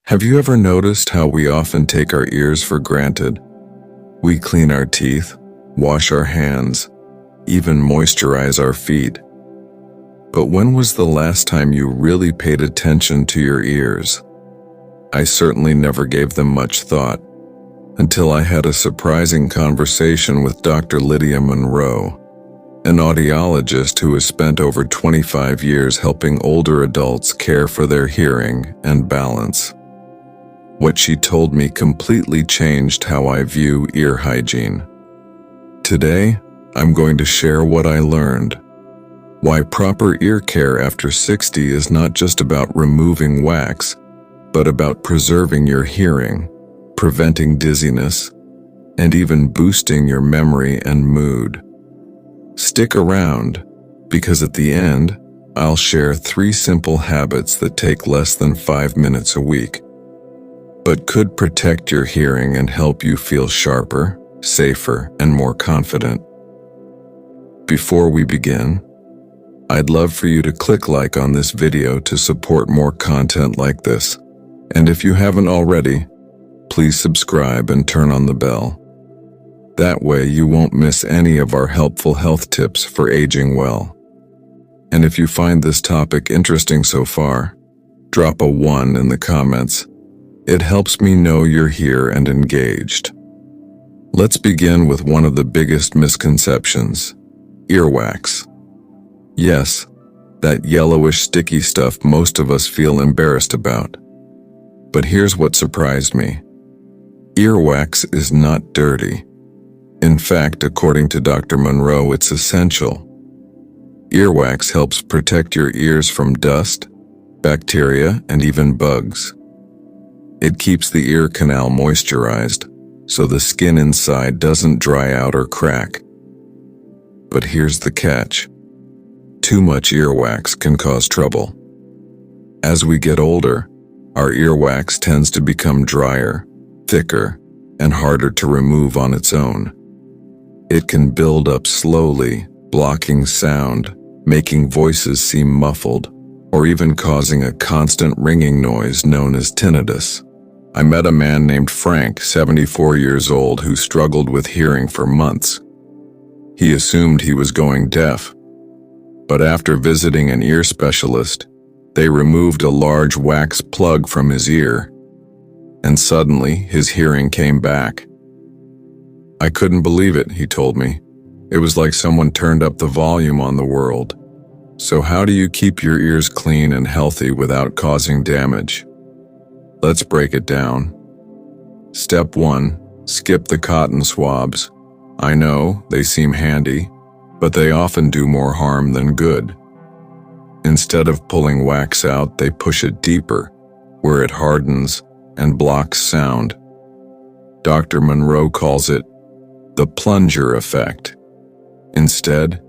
Have you ever noticed how we often take our ears for granted? We clean our teeth, wash our hands, even moisturize our feet. But when was the last time you really paid attention to your ears? I certainly never gave them much thought, until I had a surprising conversation with Dr. Lydia Monroe, an audiologist who has spent over 25 years helping older adults care for their hearing and balance. What she told me completely changed how I view ear hygiene. Today, I'm going to share what I learned. Why proper ear care after 60 is not just about removing wax, but about preserving your hearing, preventing dizziness, and even boosting your memory and mood. Stick around, because at the end, I'll share 3 simple habits that take less than 5 minutes a week, but could protect your hearing and help you feel sharper, safer, and more confident. Before we begin, I'd love for you to click like on this video to support more content like this. And if you haven't already, please subscribe and turn on the bell. That way you won't miss any of our helpful health tips for aging well. And if you find this topic interesting so far, drop a 1 in the comments. It helps me know you're here and engaged. Let's begin with one of the biggest misconceptions: earwax. Yes, that yellowish sticky stuff most of us feel embarrassed about. But here's what surprised me. Earwax is not dirty. In fact, according to Dr. Monroe, it's essential. Earwax helps protect your ears from dust, bacteria, and even bugs. It keeps the ear canal moisturized, so the skin inside doesn't dry out or crack. But here's the catch. Too much earwax can cause trouble. As we get older, our earwax tends to become drier, thicker, and harder to remove on its own. It can build up slowly, blocking sound, making voices seem muffled, or even causing a constant ringing noise known as tinnitus. I met a man named Frank, 74 years old, who struggled with hearing for months. He assumed he was going deaf, but after visiting an ear specialist, they removed a large wax plug from his ear, and suddenly his hearing came back. I couldn't believe it, he told me. It was like someone turned up the volume on the world. So how do you keep your ears clean and healthy without causing damage? Let's break it down. Step 1, skip the cotton swabs. I know, they seem handy, but they often do more harm than good. Instead of pulling wax out, they push it deeper, where it hardens and blocks sound. Dr. Monroe calls it the plunger effect. Instead,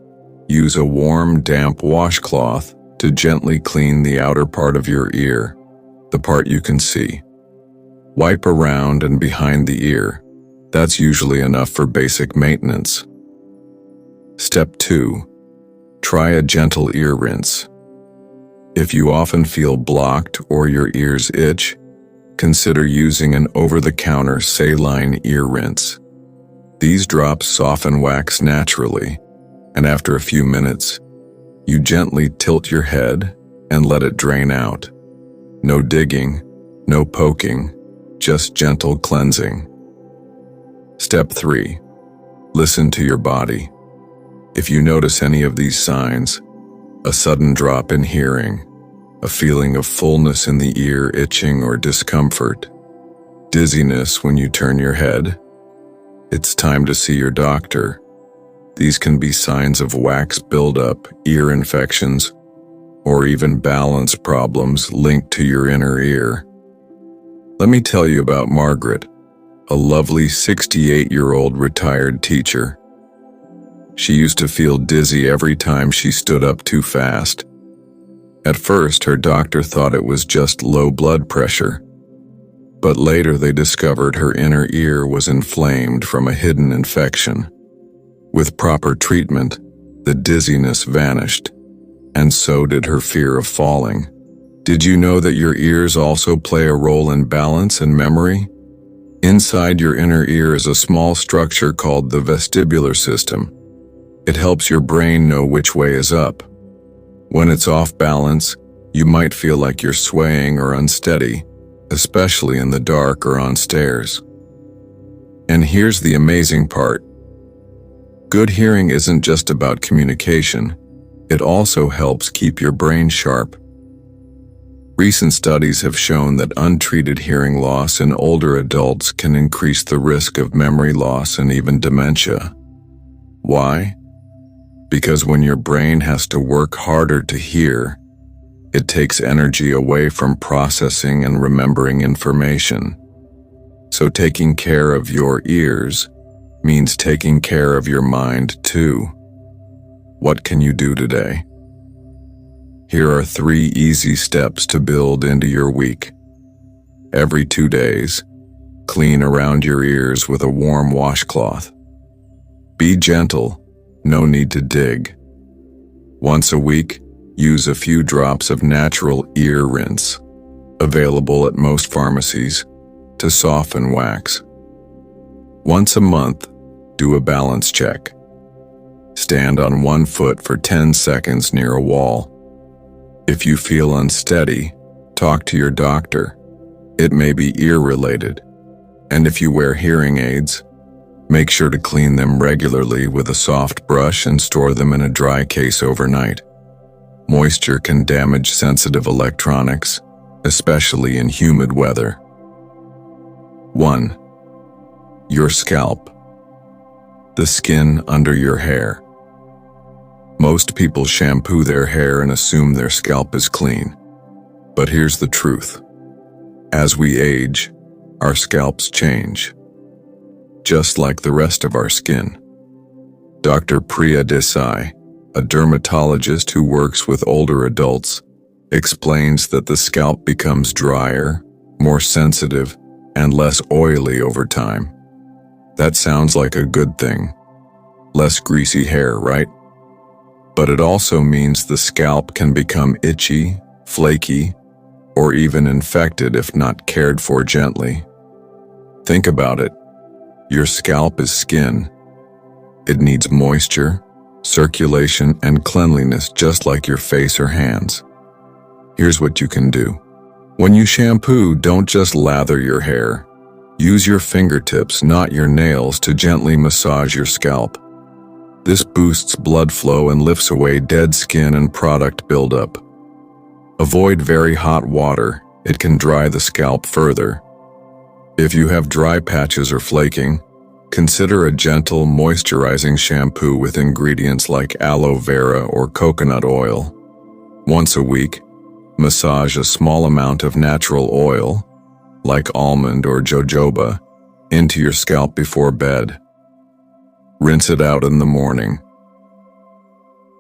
use a warm, damp washcloth to gently clean the outer part of your ear, the part you can see. Wipe around and behind the ear. That's usually enough for basic maintenance. Step 2. Try a gentle ear rinse. If you often feel blocked or your ears itch, consider using an over-the-counter saline ear rinse. These drops soften wax naturally, and after a few minutes, you gently tilt your head and let it drain out. No digging, no poking, just gentle cleansing. Step 3. Listen to your body. If you notice any of these signs, a sudden drop in hearing, a feeling of fullness in the ear, itching or discomfort, dizziness when you turn your head, it's time to see your doctor. These can be signs of wax buildup, ear infections, or even balance problems linked to your inner ear. Let me tell you about Margaret, a lovely 68-year-old retired teacher. She used to feel dizzy every time she stood up too fast. At first, her doctor thought it was just low blood pressure, but later they discovered her inner ear was inflamed from a hidden infection. With proper treatment, the dizziness vanished, and so did her fear of falling. Did you know that your ears also play a role in balance and memory? Inside your inner ear is a small structure called the vestibular system. It helps your brain know which way is up. When it's off balance, you might feel like you're swaying or unsteady, especially in the dark or on stairs. And here's the amazing part. Good hearing isn't just about communication. It also helps keep your brain sharp. Recent studies have shown that untreated hearing loss in older adults can increase the risk of memory loss and even dementia. Why? Because when your brain has to work harder to hear, it takes energy away from processing and remembering information. So taking care of your ears means taking care of your mind too. What can you do today? Here are 3 easy steps to build into your week. Every 2 days, clean around your ears with a warm washcloth. Be gentle, no need to dig. Once a week, use a few drops of natural ear rinse, available at most pharmacies, to soften wax. Once a month, do a balance check. Stand on one foot for 10 seconds near a wall. If you feel unsteady, talk to your doctor. It may be ear-related. And if you wear hearing aids, make sure to clean them regularly with a soft brush and store them in a dry case overnight. Moisture can damage sensitive electronics, especially in humid weather. 1. Your scalp. The skin under your hair. Most people shampoo their hair and assume their scalp is clean. But here's the truth. As we age, our scalps change, just like the rest of our skin. Dr. Priya Desai, a dermatologist who works with older adults, explains that the scalp becomes drier, more sensitive, and less oily over time. That sounds like a good thing. Less greasy hair, right? But it also means the scalp can become itchy, flaky, or even infected if not cared for gently. Think about it. Your scalp is skin. It needs moisture, circulation, and cleanliness just like your face or hands. Here's what you can do. When you shampoo, don't just lather your hair. Use your fingertips, not your nails, to gently massage your scalp. This boosts blood flow and lifts away dead skin and product buildup. Avoid very hot water. It can dry the scalp further. If you have dry patches or flaking, consider a gentle, moisturizing shampoo with ingredients like aloe vera or coconut oil. Once a week, massage a small amount of natural oil, like almond or jojoba, into your scalp before bed. Rinse it out in the morning.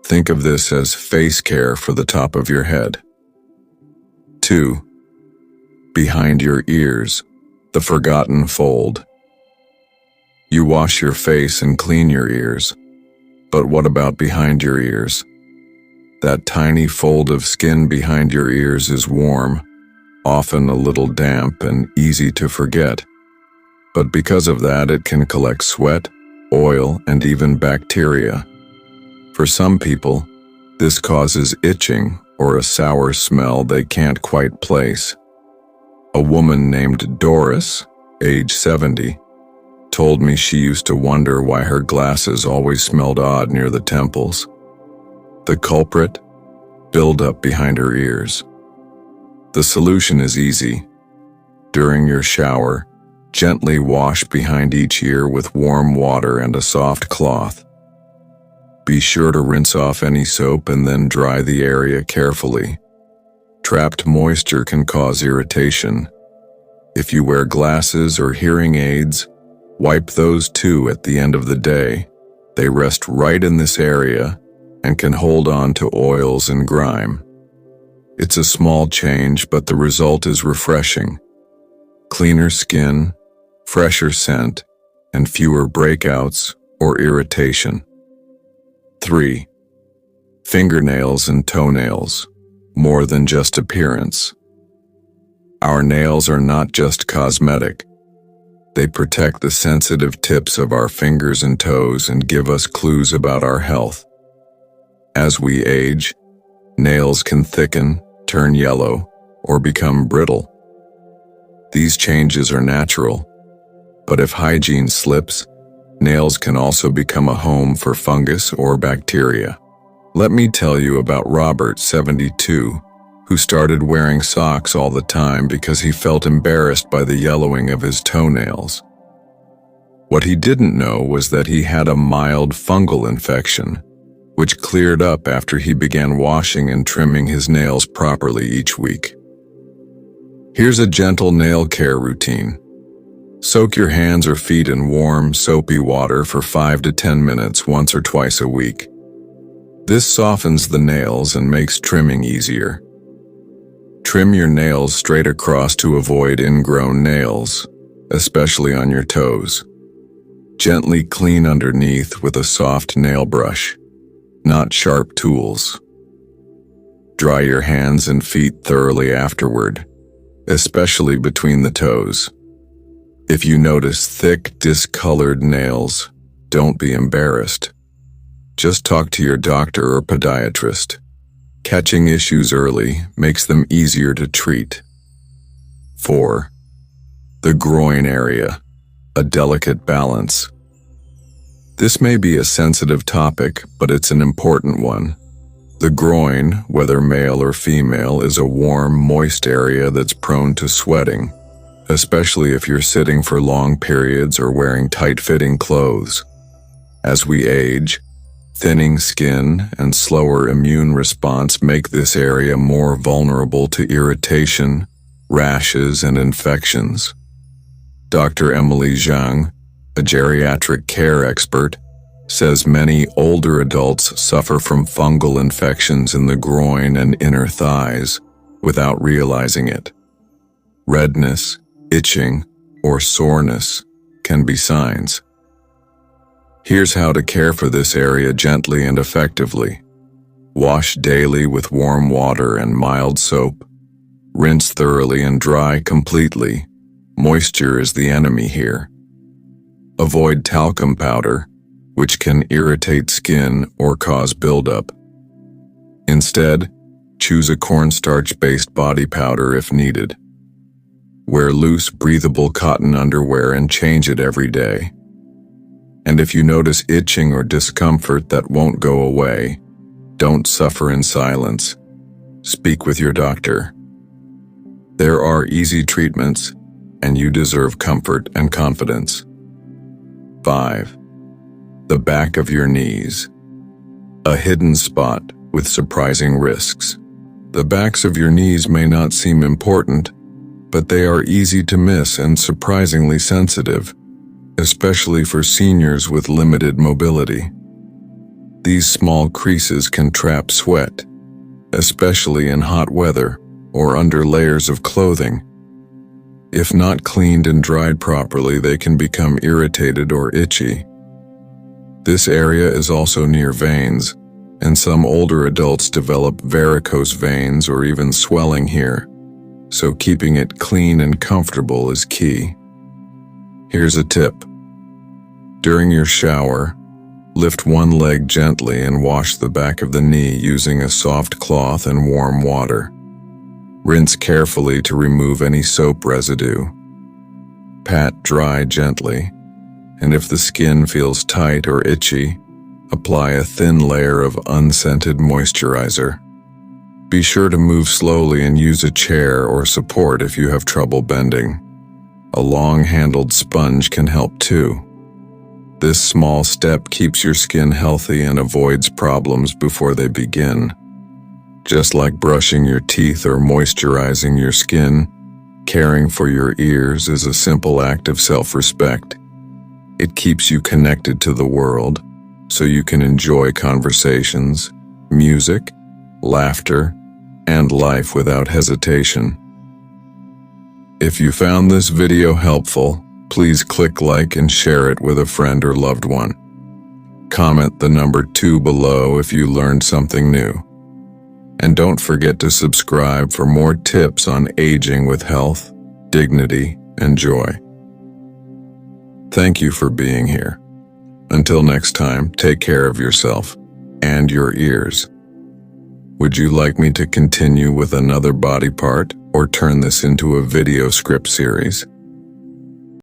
Think of this as face care for the top of your head. 2. Behind your ears, the forgotten fold. You wash your face and clean your ears, but what about behind your ears? That tiny fold of skin behind your ears is warm, often a little damp and easy to forget. But because of that, it can collect sweat, oil, and even bacteria. For some people, this causes itching or a sour smell they can't quite place. A woman named Doris, age 70, told me she used to wonder why her glasses always smelled odd near the temples. The culprit? Buildup behind her ears. The solution is easy. During your shower, gently wash behind each ear with warm water and a soft cloth. Be sure to rinse off any soap and then dry the area carefully. Trapped moisture can cause irritation. If you wear glasses or hearing aids, wipe those too at the end of the day. They rest right in this area and can hold on to oils and grime. It's a small change, but the result is refreshing. Cleaner skin, fresher scent, and fewer breakouts or irritation. 3. Fingernails and toenails. more than just appearance. Our nails are not just cosmetic. They protect the sensitive tips of our fingers and toes and give us clues about our health. As we age, nails can thicken, turn yellow, or become brittle. These changes are natural, but if hygiene slips, nails can also become a home for fungus or bacteria. Let me tell you about Robert, 72, who started wearing socks all the time because he felt embarrassed by the yellowing of his toenails. What he didn't know was that he had a mild fungal infection, which cleared up after he began washing and trimming his nails properly each week. Here's a gentle nail care routine. Soak your hands or feet in warm, soapy water for 5 to 10 minutes once or twice a week. This softens the nails and makes trimming easier. Trim your nails straight across to avoid ingrown nails, especially on your toes. Gently clean underneath with a soft nail brush, not sharp tools. Dry your hands and feet thoroughly afterward, especially between the toes. If you notice thick, discolored nails, don't be embarrassed. Just talk to your doctor or podiatrist. Catching issues early makes them easier to treat. 4. The groin area, a delicate balance. This may be a sensitive topic, but it's an important one. The groin, whether male or female, is a warm, moist area that's prone to sweating, especially if you're sitting for long periods or wearing tight-fitting clothes. As we age, thinning skin and slower immune response make this area more vulnerable to irritation, rashes, and infections. Dr. Emily Zhang, a geriatric care expert, says many older adults suffer from fungal infections in the groin and inner thighs without realizing it. Redness, itching, or soreness can be signs. Here's how to care for this area gently and effectively. Wash daily with warm water and mild soap. Rinse thoroughly and dry completely. Moisture is the enemy here. Avoid talcum powder, which can irritate skin or cause buildup. Instead, choose a cornstarch-based body powder if needed. Wear loose, breathable cotton underwear and change it every day. And if you notice itching or discomfort that won't go away, don't suffer in silence. Speak with your doctor. There are easy treatments, and you deserve comfort and confidence. 5. The back of your knees. A hidden spot with surprising risks. The backs of your knees may not seem important, but they are easy to miss and surprisingly sensitive, especially for seniors with limited mobility. These small creases can trap sweat, especially in hot weather or under layers of clothing. If not cleaned and dried properly, they can become irritated or itchy. This area is also near veins, and some older adults develop varicose veins or even swelling here, so keeping it clean and comfortable is key. Here's a tip. During your shower, lift one leg gently and wash the back of the knee using a soft cloth and warm water. Rinse carefully to remove any soap residue. Pat dry gently, and if the skin feels tight or itchy, apply a thin layer of unscented moisturizer. Be sure to move slowly and use a chair or support if you have trouble bending. A long-handled sponge can help too. This small step keeps your skin healthy and avoids problems before they begin. Just like brushing your teeth or moisturizing your skin, caring for your ears is a simple act of self-respect. It keeps you connected to the world, so you can enjoy conversations, music, laughter, and life without hesitation. If you found this video helpful, please click like and share it with a friend or loved one. Comment the number 2 below if you learned something new. And don't forget to subscribe for more tips on aging with health, dignity, and joy. Thank you for being here. Until next time, take care of yourself and your ears. Would you like me to continue with another body part or turn this into a video script series?